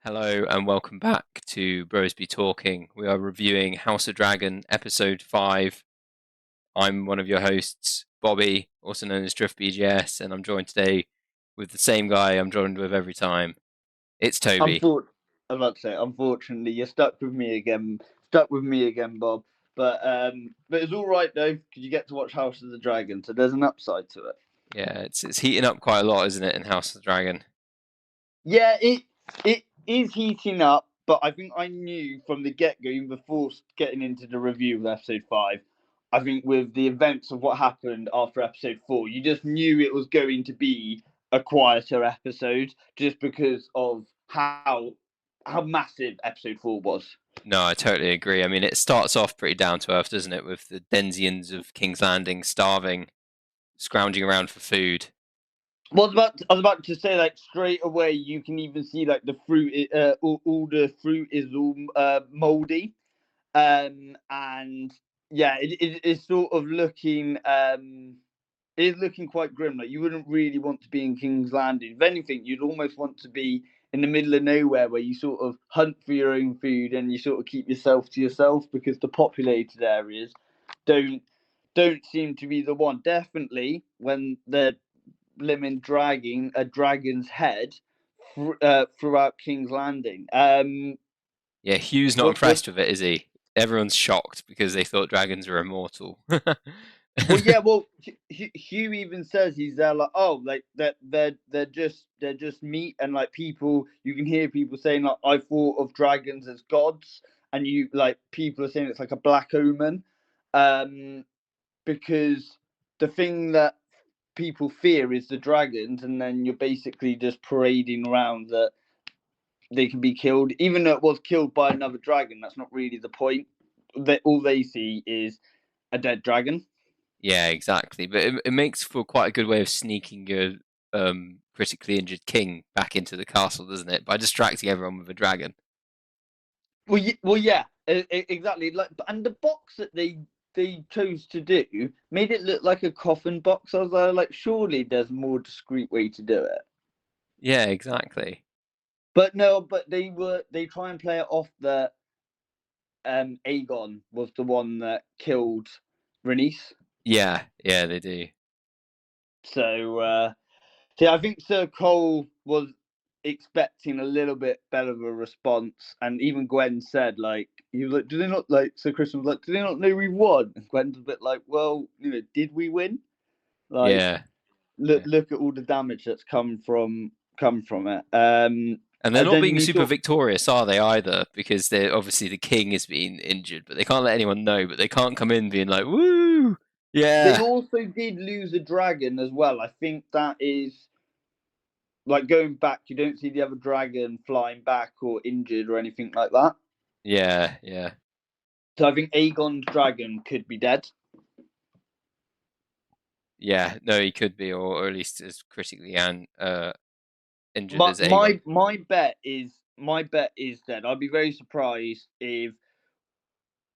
Hello and welcome back to BrosBTalking. We are reviewing House of Dragon Episode 5. I'm one of your hosts, Bobby, also known as DriftBGS, and I'm joined today with the same guy I'm joined with every time. It's Toby. I'm about to say, unfortunately, you're stuck with me again. Stuck with me again, Bob. But it's all right though, because you get to watch House of the Dragon, so there's an upside to it. Yeah, it's heating up quite a lot, isn't it, in House of the Dragon? Yeah, it is heating up, but I think I knew from the get-go, even before getting into the review of episode 5, I think with the events of what happened after episode 4, you just knew it was going to be a quieter episode, just because of how massive episode 4 was. No, I totally agree. I mean, it starts off pretty down to earth, doesn't it, with the Denzians of King's Landing starving, scrounging around for food. Well, I was about to say, like, straight away, you can even see, like, the fruit, all the fruit is all moldy. And yeah, it's sort of looking, it is looking quite grim. Like, you wouldn't really want to be in King's Landing. If anything, you'd almost want to be in the middle of nowhere where you sort of hunt for your own food and you sort of keep yourself to yourself, because the populated areas don't seem to be the one. Definitely when they're dragging a dragon's head throughout King's Landing. Yeah, Hugh's not impressed with it, is he? Everyone's shocked because they thought dragons were immortal. Well, yeah. Well, Hugh even says he's there like, oh, like they're just meat, and like people, you can hear people saying like, I thought of dragons as gods, and you like people are saying it's like a black omen, because the thing that people fear is the dragons, and then you're basically just parading around that they can be killed, even though it was killed by another dragon. That's not really the point. All they see is a dead dragon. Yeah, exactly. But it makes for quite a good way of sneaking your critically injured king back into the castle, doesn't it? By distracting everyone with a dragon. Well, yeah, exactly. Like, and the box that they chose to do made it look like a coffin box. I was like, surely there's a more discreet way to do it. Yeah, exactly. But no, but they try and play it off that Aegon was the one that killed Rhaenys. Yeah, they do. So, see, I think Sir Cole was expecting a little bit better of a response, and even Gwen said, like, he was like, "Do they not like?" So Christian was like, "Do they not know we won?" And Gwen's a bit like, "Well, did we win? Like, Yeah. look at all the damage that's come from it." And they're And not then being super victorious, are they, either? Because they're obviously the king is being injured, but they can't let anyone know. But they can't come in being like, "Woo, they yeah." also did lose a dragon as well. I think that is like going back. You don't see the other dragon flying back or injured or anything like that. Yeah. So I think Aegon's dragon could be dead. Yeah, no, he could be, or at least as critically and injured But as Aegon. my bet is dead. I'd be very surprised if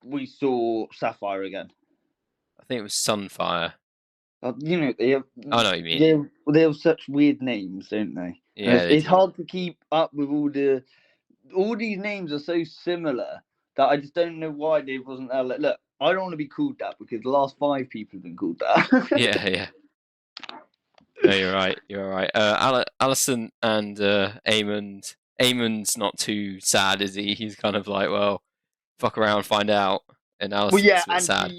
we saw Sapphire again. I think it was Sunfire. They have I know what you mean. they have such weird names, don't they? And Yeah, they it's do. hard to keep up with all these names are so similar that I just don't know why Dave wasn't there. Like, look, I don't want to be called that because the last 5 people have been called that. Yeah. No, you're right. You're right. Allison and Aemond. Aemond's not too sad, is he? He's kind of like, well, fuck around, find out. And Well, yeah, Allison's a bit sad.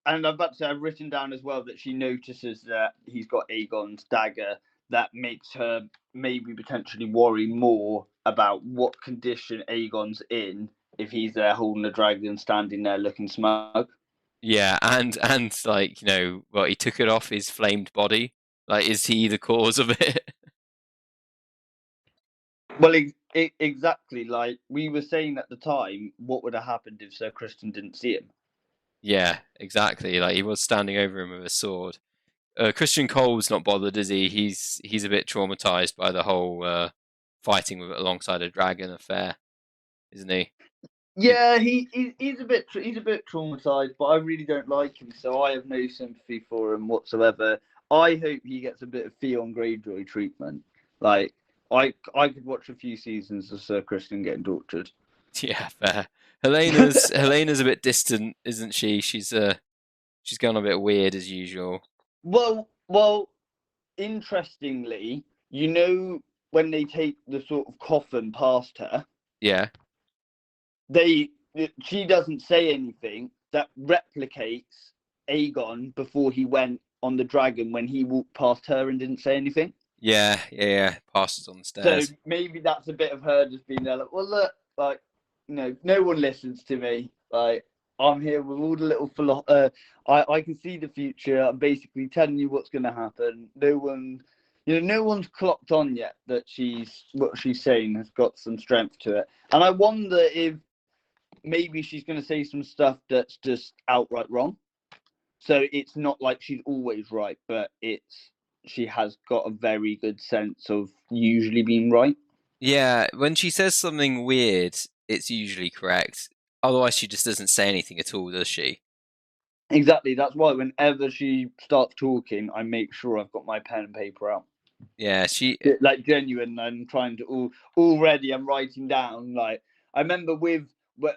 and I'm about to say I've written down as well that she notices that he's got Aegon's dagger. That makes her maybe potentially worry more about what condition Aegon's in if he's there holding the dragon, standing there looking smug. Yeah, and like, well, he took it off his flamed body. Like, is he the cause of it? Well, exactly. Like we were saying at the time, what would have happened if Sir Kristen didn't see him? Yeah, exactly. Like, he was standing over him with a sword. Christian Cole's not bothered, is he? He's a bit traumatized by the whole fighting with alongside a dragon affair, isn't he? Yeah, he's a bit traumatized, but I really don't like him, so I have no sympathy for him whatsoever. I hope he gets a bit of Theon Greyjoy treatment. Like, I could watch a few seasons of Sir Kristen getting tortured. Yeah, fair. Helena's a bit distant, isn't she? She's gone a bit weird as usual. Well, interestingly, you know when they take the sort of coffin past her, Yeah. she doesn't say anything that replicates Aegon before he went on the dragon when he walked past her and didn't say anything. Yeah. Passes on the So stairs. maybe that's a bit of her just being there, like, well, look, like, no one listens to me. Like, I'm here with all the little I can see the future. I'm basically telling you what's going to happen. No one's clocked on yet that what she's saying has got some strength to it. And I wonder if maybe she's going to say some stuff that's just outright wrong. So it's not like she's always right, but she has got a very good sense of usually being right. Yeah, when she says something weird, it's usually correct. Otherwise, she just doesn't say anything at all, does she? Exactly. That's why whenever she starts talking, I make sure I've got my pen and paper out. Yeah, she. Like genuine. I'm trying to already. I'm writing down. Like I remember with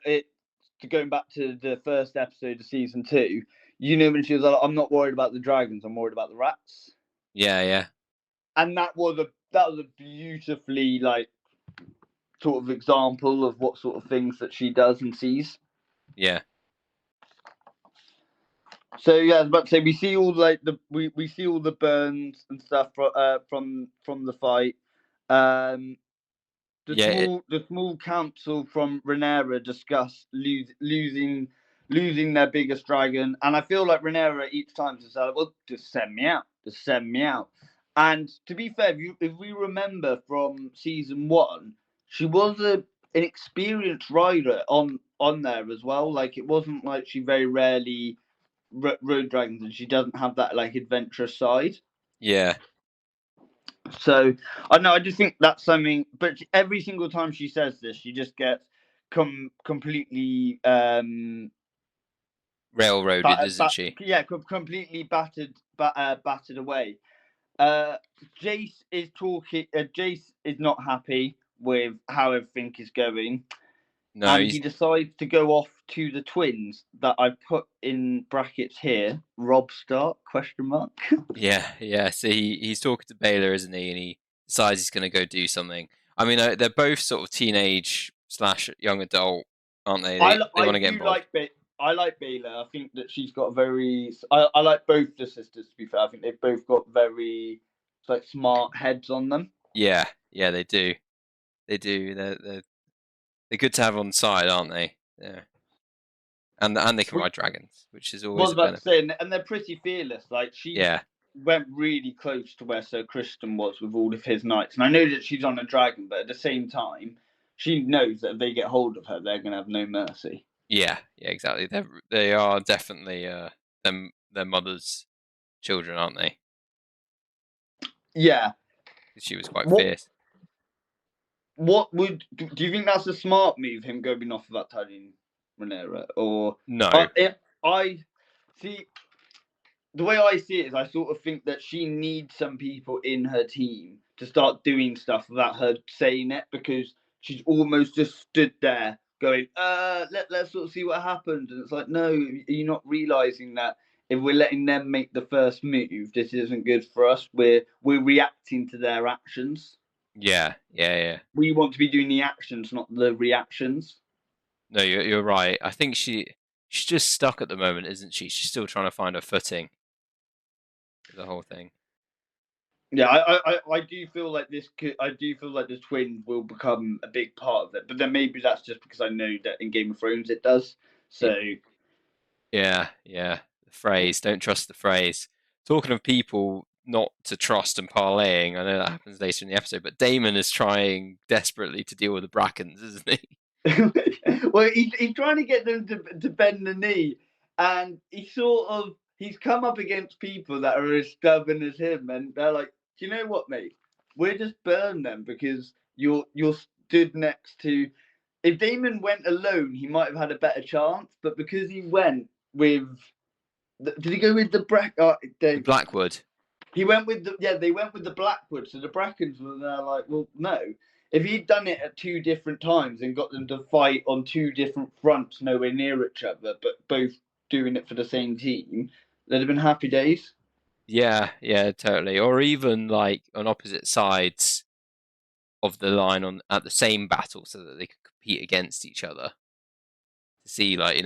it going back to the first episode of season 2. When she was like, "I'm not worried about the dragons. I'm worried about the rats." Yeah. And that was a beautifully like sort of example of what sort of things that she does and sees. Yeah. So yeah, I was about to say we see all like we see all the burns and stuff from the fight. Um, Yeah. the small council from Rhaenyra discuss losing their biggest dragon, and I feel like Rhaenyra each time says, "Well, just send me out, just send me out." And to be fair, if we remember from season 1, she was an experienced rider on there as well. Like it wasn't like she very rarely rode dragons, and she doesn't have that like adventurous side. Yeah. So I know I just think that's something. But every single time she says this, she just gets completely Railroaded, isn't she? completely battered away. Jace is talking. Jace is not happy with how everything is going, No, and he he's decides to go off to the twins that I've put in brackets here. Rob Stark? Question mark. yeah. So he's talking to Baylor, isn't he? And he decides he's going to go do something. I mean, they're both sort of teenage slash young adult, aren't they? They I want to get do involved. I like Baylor. I think that she's got a very. I like both the sisters. To be fair, I think they've both got very like smart heads on them. Yeah, they do. They do. They're good to have on side, aren't they? Yeah, and they can ride dragons, which is always Was a about to benefit. say, and they're pretty fearless. Like she Yeah, went really close to where Sir Kristen was with all of his knights, and I know that she's on a dragon, but at the same time, she knows that if they get hold of her, they're gonna have no mercy. yeah, exactly. They are definitely their mother's children, aren't they? Yeah. She was quite What fierce. what would do you think that's a smart move? Him going off without telling Rhaenyra, or No, I see the way I see it is I sort of think that she needs some people in her team to start doing stuff without her saying it, because she's almost just stood there going, let's sort of see what happens. And it's like, no, you're not realizing that if we're letting them make the first move, this isn't good for us. We're reacting to their actions. yeah. We want to be doing the actions, not the reactions. No, you're right. I think she's just stuck at the moment, isn't she? She's still trying to find her footing with the whole thing. Yeah, I do feel like I do feel like the twins will become a big part of it, but then maybe that's just because I know that in Game of Thrones it does. So Yeah. The phrase, don't trust the phrase. Talking of people not to trust and parlaying, I know that happens later in the episode, but Damon is trying desperately to deal with the Brackens, isn't he? well, he's trying to get them to bend the knee, and he's come up against people that are as stubborn as him, and they're like, do you know what, mate? We'll just burn them because you're stood next to. If Damon went alone, he might have had a better chance, but because he went with, did he go with the The Blackwood. He went with they went with the Blackwood, so the Brackens were there like, well, no. If he'd done it at 2 different times and got them to fight on 2 different fronts, nowhere near each other, but both doing it for the same team, there'd have been happy days. Yeah, yeah, totally. Or even like on opposite sides of the line on at the same battle, so that they could compete against each other to see, like,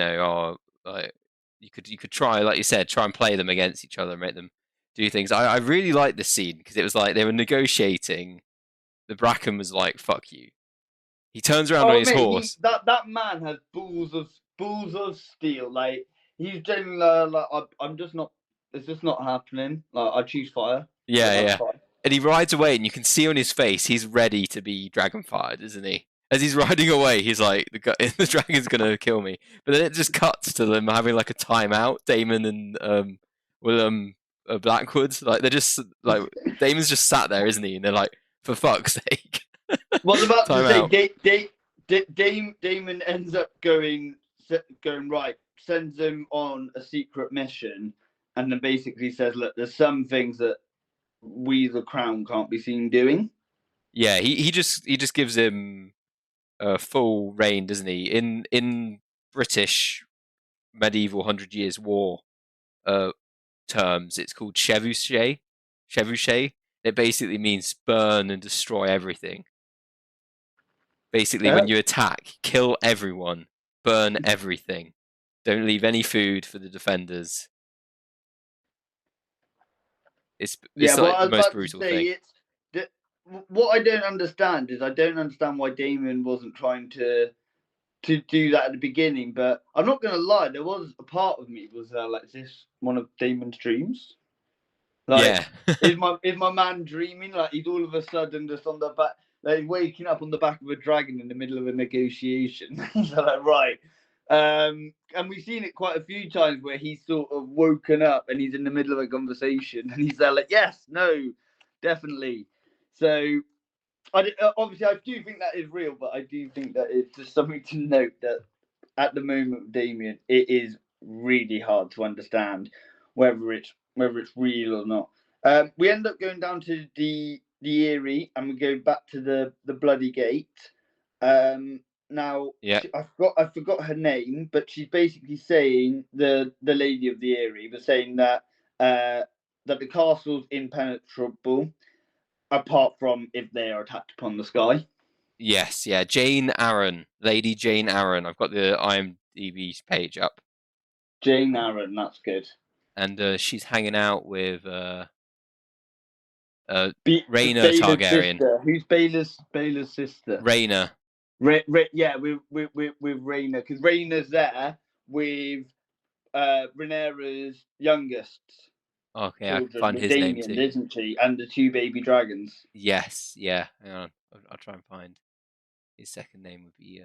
like you could try, like you said, try and play them against each other, make them do things. I really like this scene because it was like they were negotiating. The Bracken was like, "Fuck you." He turns around on Oh his mate, horse. that man has balls of steel. Like he's genuinely like I'm just not. It's just not happening. Like I choose fire. Like Yeah, that's yeah. fine. And he rides away, and you can see on his face he's ready to be dragon fired, isn't he? As he's riding away, he's like, the dragon's gonna kill me. But then it just cuts to them having like a timeout, Damon and Willem Blackwood. Like they're just like Damon's just sat there, isn't he? And they're like, for fuck's sake, Was about to say, timeout. Damon ends up going right, sends him on a secret mission, and then basically says, "Look, there's some things that we, the Crown, can't be seen doing." Yeah, he just gives him full reign, doesn't he? In British medieval 100 Years War uh, terms, it's called chevauché. Chevauché. It basically means burn and destroy everything. Basically, Yeah, when you attack, kill everyone, burn everything. Don't leave any food for the defenders. It's yeah. Well, like I the was most about to brutal say thing. it's the, what I don't understand is I don't understand why Damon wasn't trying to do that at the beginning. But I'm not gonna lie, there was a part of me was like, is this one of Damon's dreams? Like, Yeah, is my man dreaming? Like he's all of a sudden just on the back, like waking up on the back of a dragon in the middle of a negotiation. So like, right. And we've seen it quite a few times where he's sort of woken up and he's in the middle of a conversation and he's there like, yes, no, definitely. So obviously I do think that is real, but I do think that it's just something to note that at the moment with Damien, it is really hard to understand whether it's real or not. We end up going down to the Erie, and we go back to the Bloody Gate. Now yeah, I forgot her name, but she's basically saying the Lady of the Erie was saying that that the castle's impenetrable, apart from if they are attacked upon the sky. yes, yeah. Jane Aaron, Lady Jane Aaron. I've got the IMDb page up, Jane Aaron, that's good. and she's hanging out with Rhaena Baylor's Targaryen. sister. Who's Baylor's sister? Rhaena. Yeah, with Rhaena, because Rhaena's there with Rhaenyra's youngest Okay, I can children, find with his name Damien, too. isn't she? And the 2 baby dragons. Yes, yeah. Hang on, I'll try and find his second name would be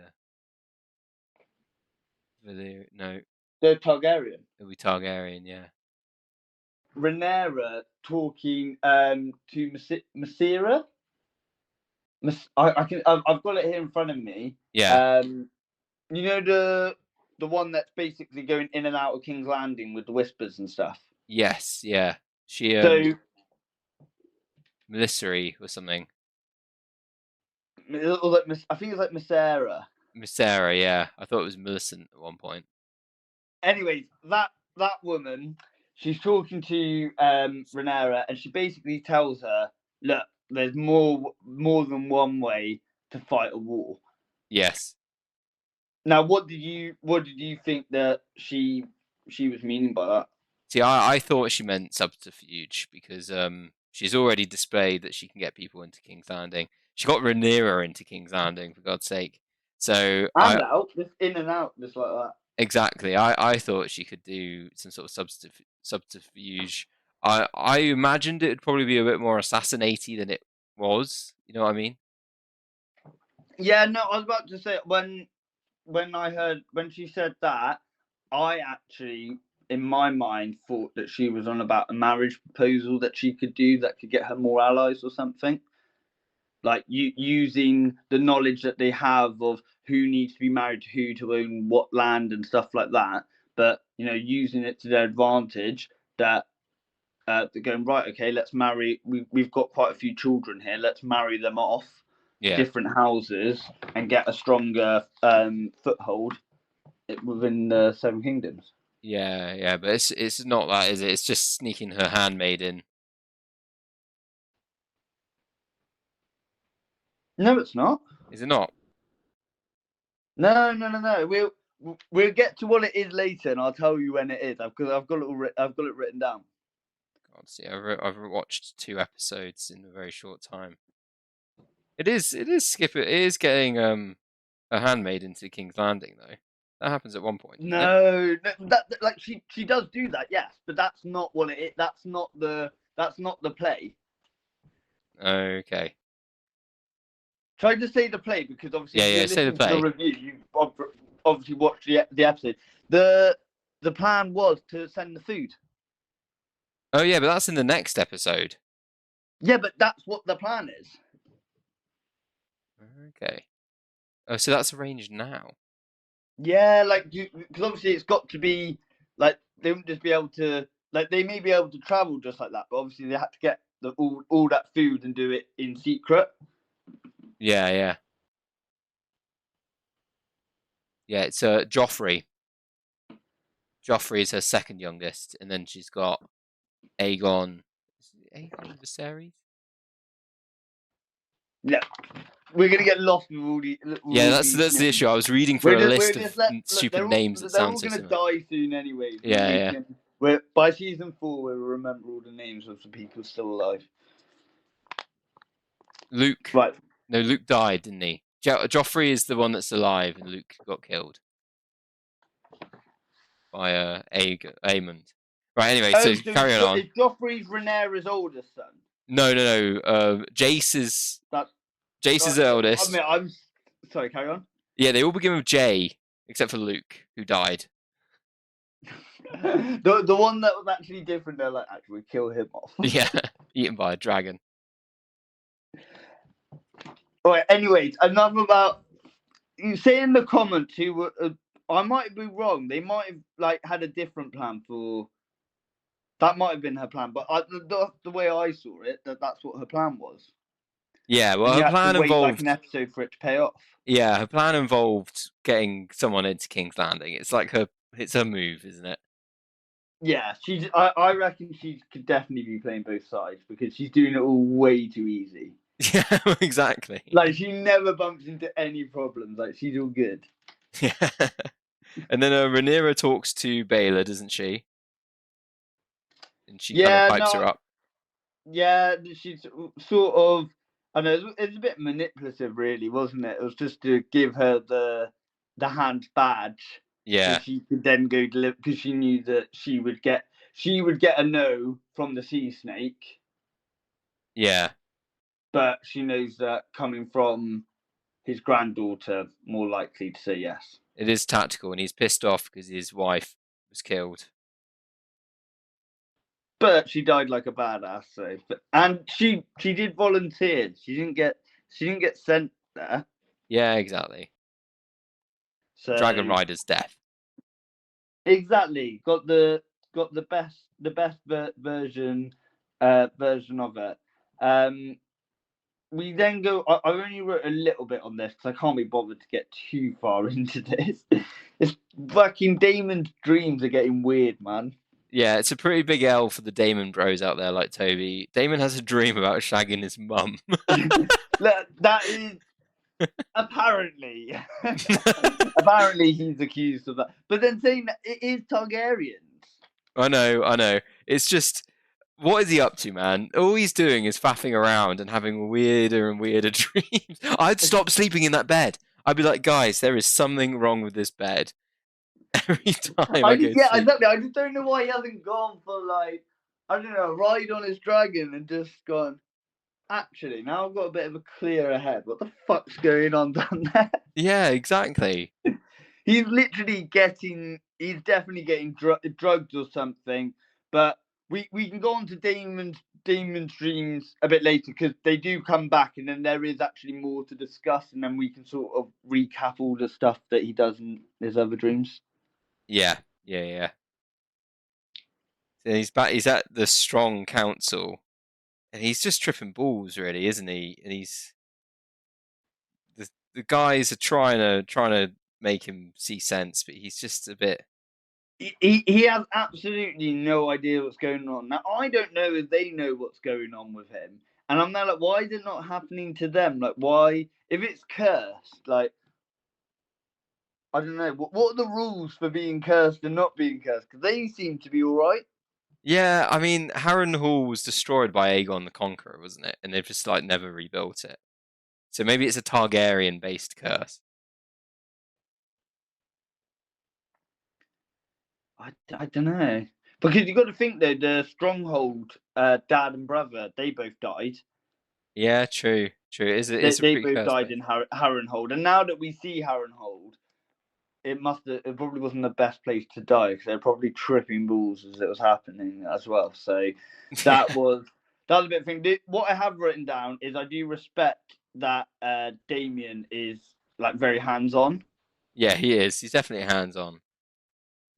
no, They're Targaryen. it would be Targaryen. Yeah, Rhaenyra talking to Masira. I've got it here in front of me. yeah, You know the one that's basically going in and out of King's Landing with the whispers and stuff. yes, yeah. She So Melissery or something. I think it's like Miss Sarah. Miss Sarah, yeah. I thought it was Millicent at one point. Anyways, that woman, she's talking to Rhaenyra, and she basically tells her, "Look, there's more than one way to fight a war." Yes. Now, what did you think that she was meaning by that? See, I thought she meant subterfuge because she's already displayed that she can get people into King's Landing. She got Rhaenyra into King's Landing, for God's sake. So And out, just in and out, just like that. exactly, I thought she could do some sort of subterfuge. I imagined it would probably be a bit more assassinatey than it was. You know what I mean? Yeah, no, I was about to say when she said that, I actually, in my mind, thought that she was on about a marriage proposal that she could do that could get her more allies or something. Like using the knowledge that they have of who needs to be married to who to own what land and stuff like that, but using it to their advantage. That they're going, right, okay, let's marry. We've got quite a few children here. Let's marry them off to Yeah. different houses and get a stronger foothold within the Seven Kingdoms. Yeah, but it's not that, is it? It's just sneaking her handmaid in. No, it's not. Is it not? No. We'll get to what it is later, and I'll tell you when it is. I've got it written down. God, see, I've watched 2 episodes in a very short time. It is Skipper. It is getting a handmaid into King's Landing though. That happens at one point, doesn't it? No, that like she does do that, yes, but that's not what it is. That's not the play. Okay. Try to say the play, because obviously if Yeah, you're say the listening to the play. review, you obviously watched the episode. The plan was to send the food. Oh yeah, but that's in the next episode. Yeah, but that's what the plan is. Okay. Oh, so that's arranged now. Yeah, like, because obviously it's got to be like, they wouldn't just be able to, like, they may be able to travel just like that, but obviously they had to get all that food and do it in secret. Yeah. Yeah, it's Joffrey. Joffrey is her second youngest, and then she's got Aegon. Is it Aegon Viserys? Yeah, we're gonna get lost with all the. Yeah, that's these the names. issue. I was reading for a We're list just of look, stupid names that they're sound all so gonna similar. die soon, anyways. Yeah. By season 4, we'll remember all the names of the people still alive. Luke. Right. No, Luke died, didn't he? Joffrey is the one that's alive, and Luke got killed by Aemond. Right. Anyway, so carry on. Is Joffrey's Rhaenyra's oldest son? No. Jace is That's Jace's eldest. I'm sorry. Carry on. Yeah, they all begin with J, except for Luke, who died. The one that was actually different, they're like, actually kill him off. Yeah, eaten by a dragon. Alright, anyways, enough about, you say in the comments who were, I might be wrong, they might have like had a different plan for, that might have been her plan, but the way I saw it, that's what her plan was. Yeah, well, And you her had to plan wait like involved. an episode for it to pay off. Yeah, her plan involved getting someone into King's Landing. It's like it's her move, isn't it? Yeah, I reckon she could definitely be playing both sides, because she's doing it all way too easy. Yeah, exactly. Like, she never bumps into any problems. Like, she's all good. Yeah. And then Rhaenyra talks to Baelor, doesn't she? And she kind of pipes her up. Yeah, she's sort of, I know, it's a bit manipulative, really, wasn't it? It was just to give her the hand badge. Yeah. So she could then go deliver, because she knew that she would get a no from the sea snake. Yeah. But she knows that coming from his granddaughter, more likely to say yes. It is tactical, and he's pissed off because his wife was killed. But she died like a badass, so. And she did volunteer. She didn't get sent there. Yeah, exactly. So Dragon Rider's death. Exactly. Got the best version of it. We then go. I only wrote a little bit on this because I can't be bothered to get too far into this. It's fucking Damon's dreams are getting weird, man. Yeah, it's a pretty big L for the Damon bros out there, like Toby. Damon has a dream about shagging his mum. That is apparently. Apparently, he's accused of that. But then saying that it is Targaryens. I know. It's just, what is he up to, man? All he's doing is faffing around and having weirder and weirder dreams. I'd stop sleeping in that bed. I'd be like, guys, there is something wrong with this bed. Every time I go to sleep. Exactly. I just don't know why he hasn't gone for, like, I don't know, a ride on his dragon and just gone, actually, now I've got a bit of a clearer head. What the fuck's going on down there? Yeah, exactly. He's definitely getting drugged or something. But we can go on to Damon's dreams a bit later, because they do come back, and then there is actually more to discuss, and then we can sort of recap all the stuff that he does in his other dreams. Yeah. And he's back. He's at the Strong Council, and he's just tripping balls, really, isn't he? And the guys are trying to make him see sense, but he's just a bit. He has absolutely no idea what's going on. Now, I don't know if they know what's going on with him. And I'm now like, why is it not happening to them? Like, why? If it's cursed, like, I don't know. What are the rules for being cursed and not being cursed? Because they seem to be all right. Yeah, I mean, Harrenhal was destroyed by Aegon the Conqueror, wasn't it? And they've just like never rebuilt it. So maybe it's a Targaryen-based curse. I don't know. Because you've got to think, though, the Stronghold dad and brother, they both died. Yeah, true. It's a They pretty both cursed died place. in Harrenhal. And now that we see Harrenhal, it probably wasn't the best place to die because they're probably tripping balls as it was happening as well. So that Yeah, was a bit of thing. What I have written down is I do respect that Damien is like very hands on. yeah, he is. He's definitely hands-on.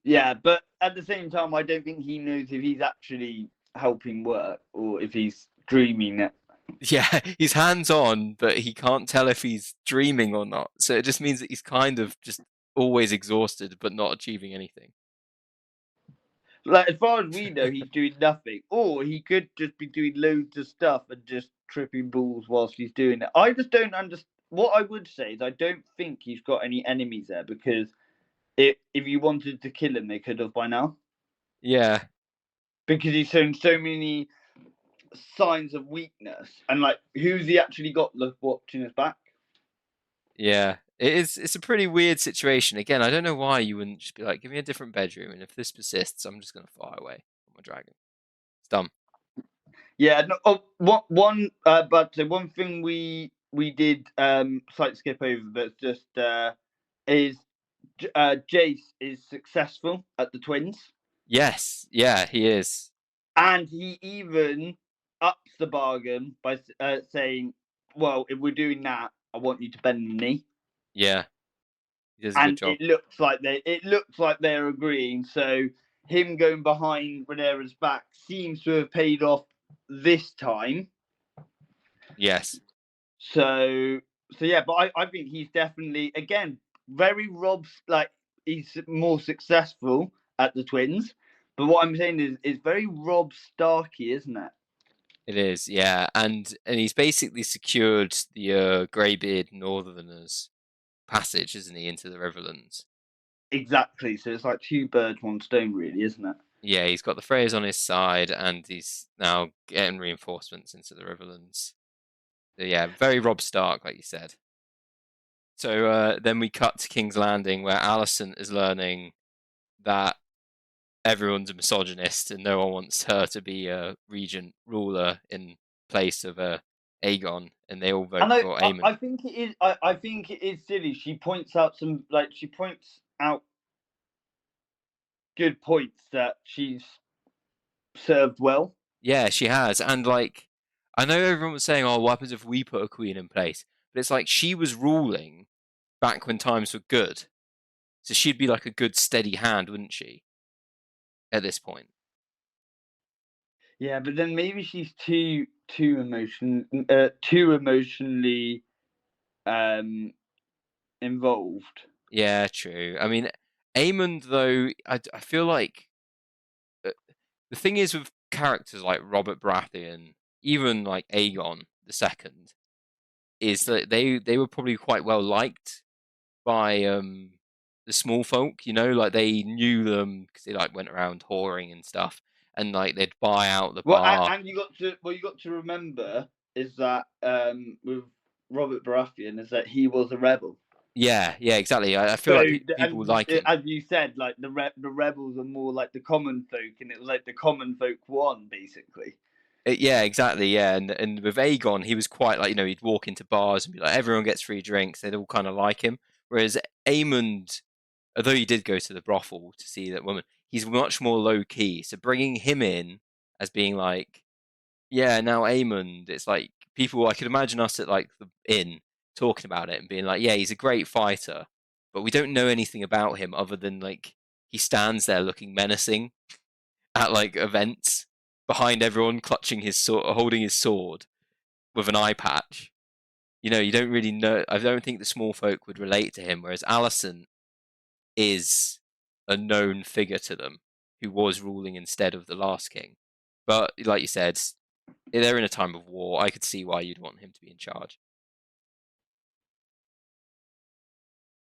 Yeah, but at the same time, I don't think he knows if he's actually helping work or if he's dreaming it. Yeah, he's hands-on, but he can't tell if he's dreaming or not. So it just means that he's kind of just always exhausted, but not achieving anything. Like, as far as we know, he's doing nothing, or he could just be doing loads of stuff and just tripping balls whilst he's doing it. I just don't understand. What I would say is, I don't think he's got any enemies there because if you wanted to kill him, they could have by now. Yeah, Because he's shown so many signs of weakness, and like, who's he actually got watching his back? yeah. It's a pretty weird situation. Again, I don't know why you wouldn't just be like, give me a different bedroom, and if this persists, I'm just gonna fly away from my dragon. It's dumb. Yeah. No, oh, but one thing we did slight skip over, but just is Jace is successful at the twins, Yes, yeah, he is. and he even ups the bargain by saying, "Well, if we're doing that, I want you to bend the knee." Yeah, he does a good And job. it looks like they're agreeing. So him going behind Rhaenyra's back seems to have paid off this time. Yes, So yeah, but I think he's definitely, again, very Rob's, like, he's more successful at the twins. But what I'm saying is it's very Rob Starky, isn't it? it is. Yeah, and he's basically secured the Greybeard Northerners passage, isn't he, into the Riverlands? Exactly. So it's like two birds, one stone, really, isn't it? Yeah, he's got the Freys on his side, and he's now getting reinforcements into the Riverlands. So yeah, very Rob Stark, like you said. So then we cut to King's Landing, where Alicent is learning that everyone's a misogynist and no one wants her to be a regent ruler in place of Aegon, and they all vote And for Aemon. I think it is. I think it is silly. She points out good points that she's served well. Yeah, she has, and like I know everyone was saying, "Oh, what happens if we put a queen in place?" But it's like she was ruling back when times were good, so she'd be like a good steady hand, wouldn't she? At this point, Yeah, but then maybe she's too emotionally um involved. yeah, true. I mean, Aemond though, I feel like uh, the thing is with characters like Robert Baratheon, even like Aegon the Second, is that they were probably quite well liked by the small folk. You know, like they knew them because they like went around whoring and stuff, and like they'd buy out the Well, bar. and you got to remember is that with Robert Baratheon is that he was a rebel. Yeah, yeah, exactly. I feel So like people like him. as you said, like the rebels are more like the common folk, and it was like the common folk won basically. Yeah, exactly. Yeah, and with Aegon, he was quite like he'd walk into bars and be like, everyone gets free drinks. They'd all kind of like him. Whereas Aemond, although he did go to the brothel to see that woman, he's much more low key. So bringing him in as being like, yeah, now Aemond, it's like people. I could imagine us at like the inn talking about it and being like, yeah, he's a great fighter, but we don't know anything about him other than like he stands there looking menacing, at like events behind everyone, clutching his sword, holding his sword with an eye patch. You know, you don't really know. I don't think the small folk would relate to him, whereas Alicent is a known figure to them, who was ruling instead of the last king. But like you said, they're in a time of war. I could see why you'd want him to be in charge.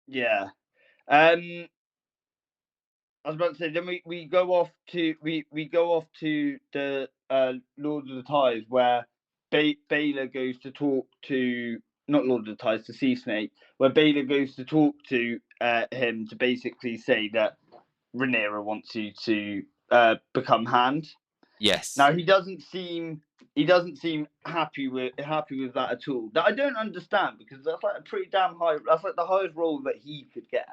Yeah. I was about to say, then we go off to we go off to the Lord of the Ties, where Baylor goes to talk to, not Lord of the Ties, the Sea Snake, where Baylor goes to talk to him to basically say that Rhaenyra wants you to become Hand. Yes. Now he doesn't seem happy with that at all. That I don't understand, because that's like a pretty damn high. That's like the highest role that he could get.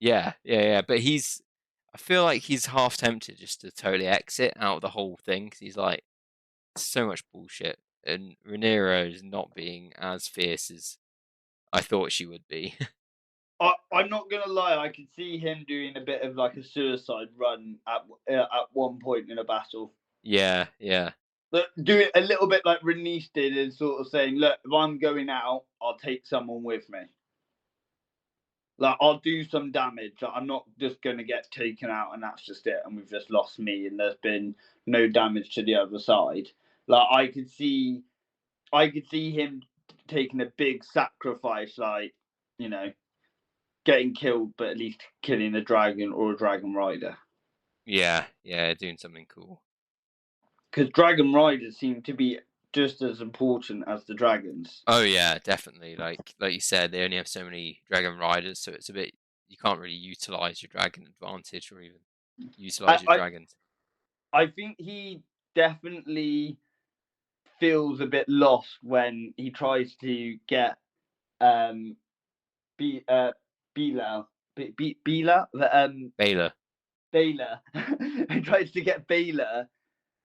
Yeah, yeah, yeah. But I feel like he's half tempted just to totally exit out of the whole thing because he's like, so much bullshit. And Rhaenyra is not being as fierce as I thought she would be. I'm not gonna lie. I could see him doing a bit of like a suicide run at one point in a battle. Yeah, yeah, But do it a little bit like Rhaenys did, and sort of saying, "Look, if I'm going out, I'll take someone with me. Like I'll do some damage. I'm not just gonna get taken out, and that's just it. And we've just lost me, and there's been no damage to the other side." Like I could see him taking a big sacrifice, like, you know, getting killed, but at least killing a dragon or a dragon rider. yeah, yeah, doing something cool. Because dragon riders seem to be just as important as the dragons. Oh yeah, definitely. Like you said, they only have so many dragon riders, so it's a bit you can't really utilize your dragon advantage or even I, utilize your I, dragons. I think he definitely feels a bit lost when he tries to get um be Bila Bila Baylor. Baylor. He tries to get Baylor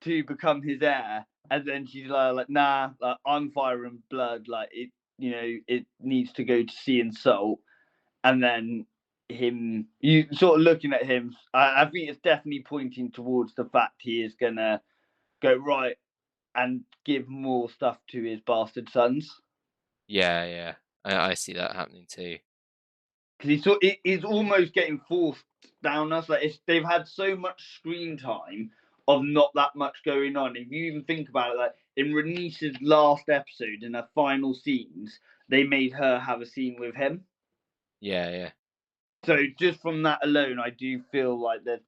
to become his heir, and then she's like, nah, like, I'm fire and blood, like it, it needs to go to sea and salt. And then you sort of looking at him, I think it's definitely pointing towards the fact he is gonna go right and give more stuff to his bastard sons. Yeah, yeah. I see that happening too. Because he's almost getting forced down us. Like they've had so much screen time of not that much going on. If you even think about it, like in Rhaenys' last episode, in her final scenes, they made her have a scene with him. Yeah, yeah. So just from that alone, I do feel like there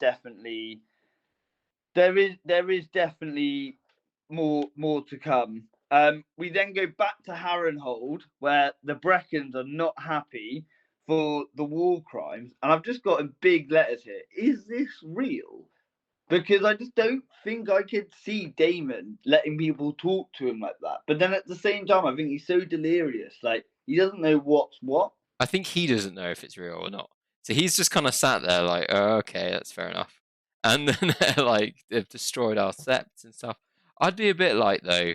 is definitely more to come. We then go back to Harrenhal, where the Breckons are not happy for the war crimes, and I've just got in big letters here. Is this real? Because I just don't think I could see Damon letting people talk to him like that. But then at the same time, I think he's so delirious. Like he doesn't know what's what. I think he doesn't know if it's real or not. So he's just kind of sat there like, oh, okay, that's fair enough. And then they're like, they've destroyed our septs and stuff. I'd be a bit like though.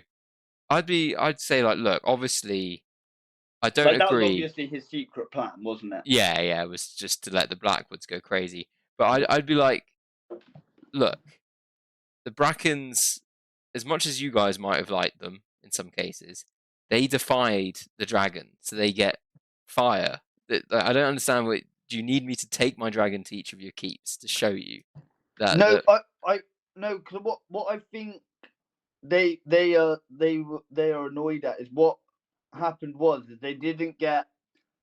I'd say like, look, obviously, I don't Like that was agree. obviously his secret plan, wasn't it? Yeah, yeah, it was just to let the Blackwoods go crazy. But I'd be like, look, the Brackens, as much as you guys might have liked them in some cases, they defied the dragon, so they get fire. I don't understand. What do you need me to take my dragon to each of your keeps to show you that? No, That I no, because what I think they are annoyed at is what happened was is they didn't get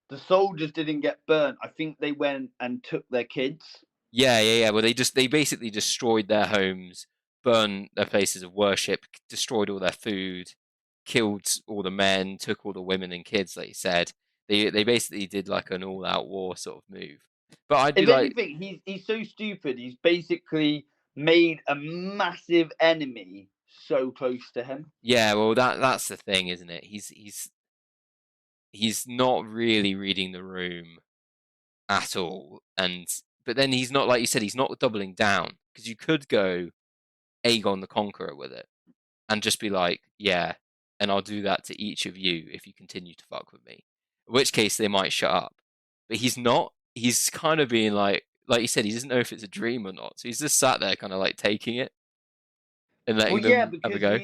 the soldiers didn't get burnt. I think they went and took their kids. yeah, yeah, yeah. Well, they basically destroyed their homes, burned their places of worship, destroyed all their food, killed all the men, took all the women and kids. Like you said, they basically did like an all out war sort of move. But I'd be If like, anything, he's so stupid. He's basically made a massive enemy so close to him. yeah, well that's the thing, isn't it? He's not really reading the room at all, and but then he's not like you said, he's not doubling down because you could go Aegon the Conqueror with it and just be like, yeah, and I'll do that to each of you if you continue to fuck with me. In which case they might shut up. But he's not. He's kind of being like you said, he doesn't know if it's a dream or not. So he's just sat there, kind of like taking it and Well, letting yeah, them have a because go.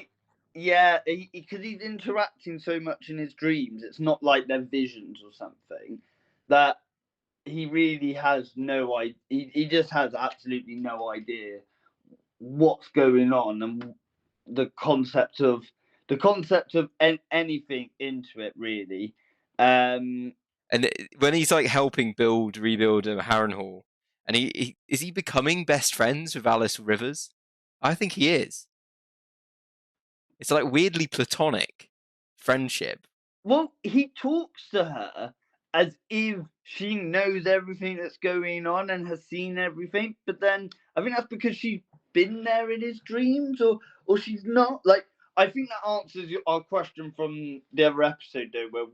because he's interacting so much in his dreams. It's not like they're visions or something. That he really has no idea. He just has absolutely no idea what's going on and the concept of anything into it really. Um, And when he's like helping rebuild Harrenhal, and he is he becoming best friends with Alice Rivers? I think he is. It's like weirdly platonic friendship. Well, he talks to her as if she knows everything that's going on and has seen everything, but then I think that's because she's been there in his dreams, or she's not. Like, I think that answers our question from the other episode, though, where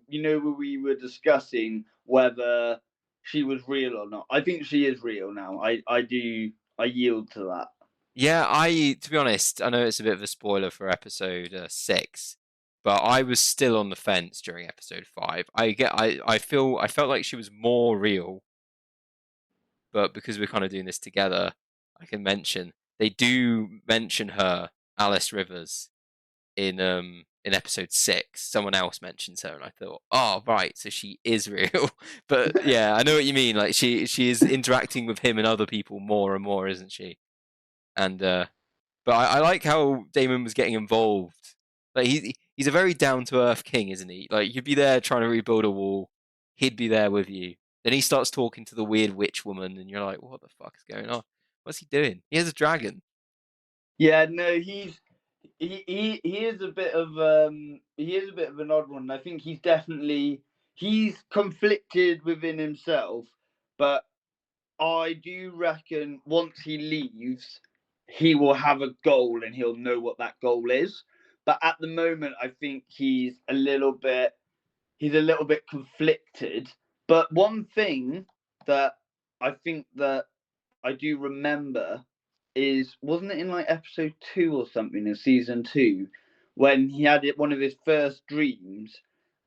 we were discussing whether she was real or not. I think she is real now. I yield to that. Yeah, to be honest, I know it's a bit of a spoiler for episode 6, but I was still on the fence during episode 5. I felt like she was more real, but because we're kind of doing this together, I can mention they do mention her, Alice Rivers, in episode 6. Someone else mentions her, and I thought, oh right, so she is real. But yeah, I know what you mean. Like she is interacting with him and other people more and more, isn't she? And but I like how Damon was getting involved. Like he's a very down to earth king, isn't he? Like you'd be there trying to rebuild a wall, he'd be there with you. Then he starts talking to the weird witch woman, and you're like, what the fuck is going on? What's he doing? He has a dragon. Yeah, no, he is a bit of an odd one. I think he's conflicted within himself, but I do reckon once he leaves, he will have a goal and he'll know what that goal is. But at the moment, I think he's a little bit conflicted. But one thing that I think that I do remember is, wasn't it in like episode 2 or something in season 2 when he had one of his first dreams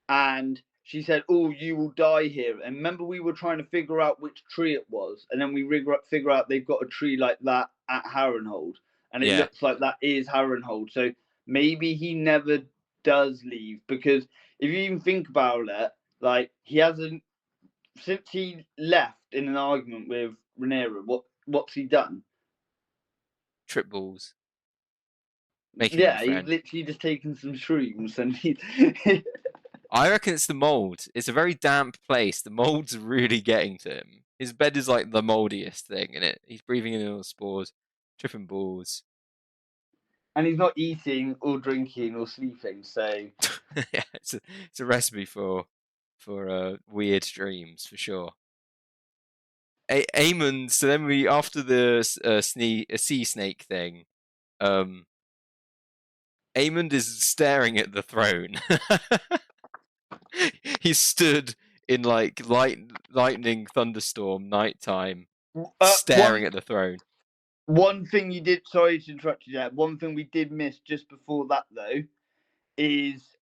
and she said, "Oh, you will die here." And remember, we were trying to figure out which tree it was, and then we figure out they've got a tree like that at Harrenhold, and it Yeah, looks like that is Harrenhold. So maybe he never does leave, because if you even think about it, like he hasn't, since he left in an argument with Rhaenyra. What's he done? trip balls, make a new Yeah, he's friend. literally just taken some shrooms and he. I reckon it's the mold. It's a very damp place. The mold's really getting to him. His bed is like the moldiest thing in it. He's breathing in all the spores, tripping balls. And he's not eating or drinking or sleeping, so. Yeah, it's a recipe for weird dreams for sure. Aemon. So then we after the sea snake thing, um, Aemond is staring at the throne. He stood in like lightning thunderstorm nighttime, staring One at the throne. one thing you did. Sorry to interrupt you there. One thing we did miss just before that though is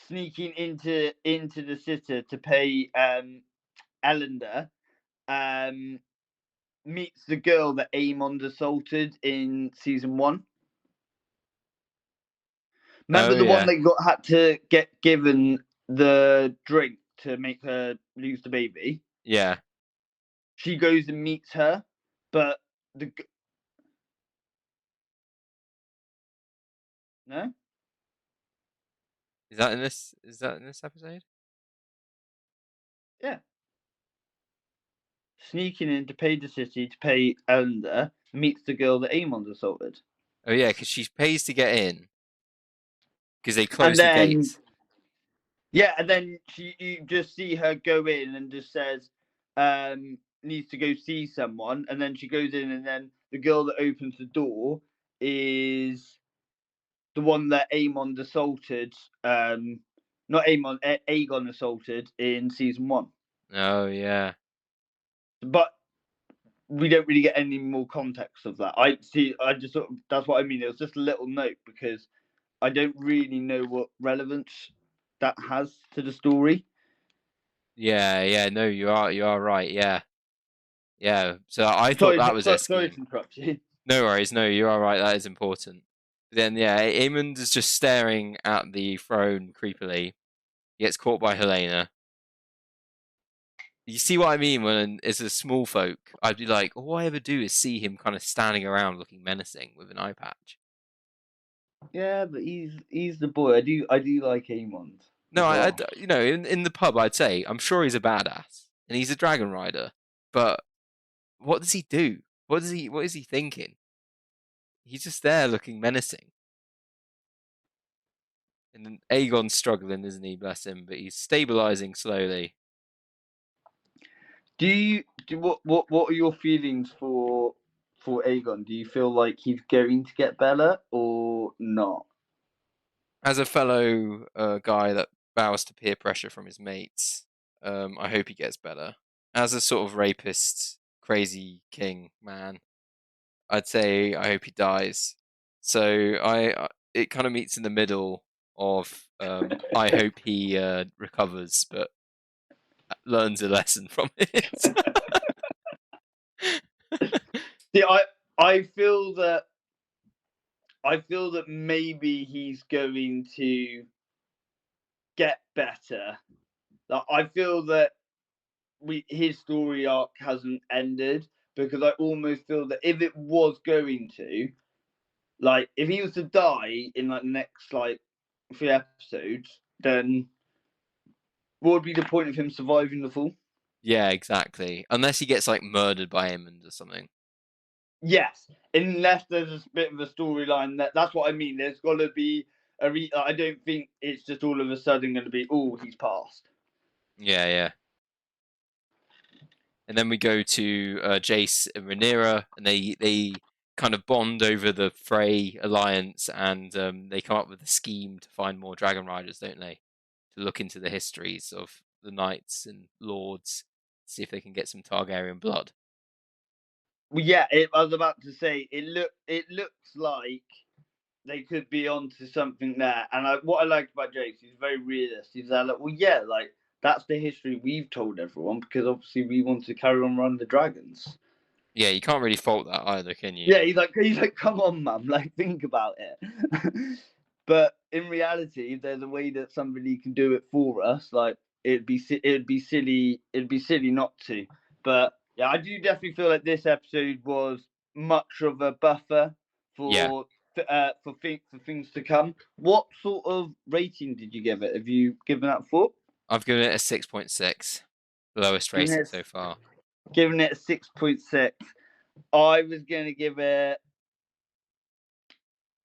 sneaking into the city to pay Ellender. Meets the girl that Aemond assaulted in season 1. Remember Oh the one yeah, that had to get given the drink to make her lose the baby? yeah. She goes and meets her, but the no, Is that in this? Is that in this episode? yeah, sneaking in to pay the city to pay Ellender, meets the girl that Aemond assaulted, Oh yeah, because she pays to get in because they and close the then gates. you just see her go in and just says needs to go see someone, and then she goes in, and then the girl that opens the door is the one that Aemond assaulted, not Aemon, Aegon assaulted in season 1. Oh yeah, But we don't really get any more context of that. I see. I just sort of, that's what I mean. It was just a little note because I don't really know what relevance that has to the story. yeah, yeah. No, you are right. Yeah, Yeah, so I thought that was their Sorry to scheme. interrupt you. No worries, no, you are right, that is important. Then, yeah, Aemond is just staring at the throne creepily. He gets caught by Helena. You see what I mean when it's a small folk? I'd be like, all I ever do is see him kind of standing around looking menacing with an eye patch. Yeah, but he's the boy. I do like Aemond No, as well. you know, in the pub, I'd say I'm sure he's a badass and he's a dragon rider, but what does he do? What is he thinking? He's just there looking menacing. And then Aegon's struggling, isn't he? Bless him, but he's stabilizing slowly. What are your feelings for Aegon? Do you feel like he's going to get better or not? As a fellow guy that bows to peer pressure from his mates, I hope he gets better. As a sort of rapist, crazy king man, I'd say I hope he dies. So it kind of meets in the middle of I hope he recovers, but learns a lesson from it. See, I feel that maybe he's going to get better. Like, I feel that his story arc hasn't ended, because I almost feel that if it was going to, like, if he was to die in like the next like 3 episodes, then what would be the point of him surviving the fall? Yeah, exactly. Unless he gets like murdered by Aemond or something. Yes, unless there's a bit of a storyline that's what I mean. There's got to be I don't think it's just all of a sudden going to be, oh, he's passed. Yeah, yeah. And then we go to Jace and Rhaenyra, and they kind of bond over the Frey alliance, and they come up with a scheme to find more dragon riders, don't they? To look into the histories of the knights and lords, see if they can get some Targaryen blood. Well, yeah, I was about to say it looks like they could be onto something there. And what I liked about Jace, he's very realist. He's like, well, yeah, like that's the history we've told everyone, because obviously we want to carry on running the dragons. Yeah, you can't really fault that either, can you? Yeah, he's like, come on, mum, like think about it. But in reality, if there's a way that somebody can do it for us, like it'd be silly not to. But yeah, I do definitely feel like this episode was much of a buffer Yeah, for things to come. What sort of rating did you give it? Have you given that thought? I've given it a 6.6, lowest Given rating it, so far. given it a 6.6. I was gonna give it.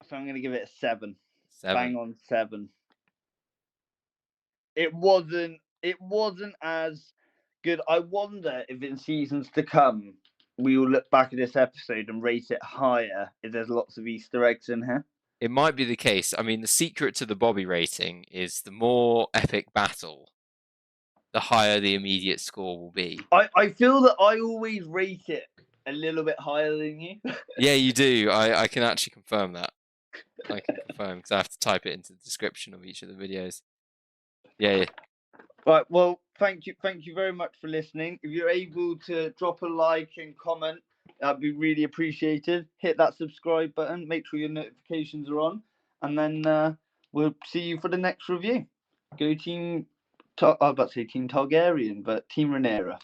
So I'm gonna give it a 7. 7. Bang on 7. It wasn't as good. I wonder if in seasons to come we will look back at this episode and rate it higher if there's lots of Easter eggs in here. It might be the case. I mean, the secret to the Bobby rating is the more epic battle, the higher the immediate score will be. I feel that I always rate it a little bit higher than you. Yeah, you do. I can actually confirm that. I can confirm because I have to type it into the description of each of the videos. Yeah. Right, well, thank you very much for listening. If you're able to drop a like and comment, that'd be really appreciated. Hit that subscribe button, make sure your notifications are on, and then we'll see you for the next review. Go team, I was about to say Team Targaryen, but Team Rhaenyra.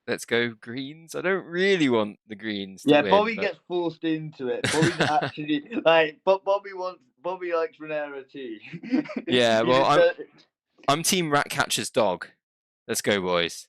Let's go Greens. I don't really want the Greens to Yeah, win, Bobby but gets forced into it. Bobby's actually like, but Bobby likes Rhaenyra too. yeah. He Well, just I'm Team Ratcatcher's dog. Let's go, boys.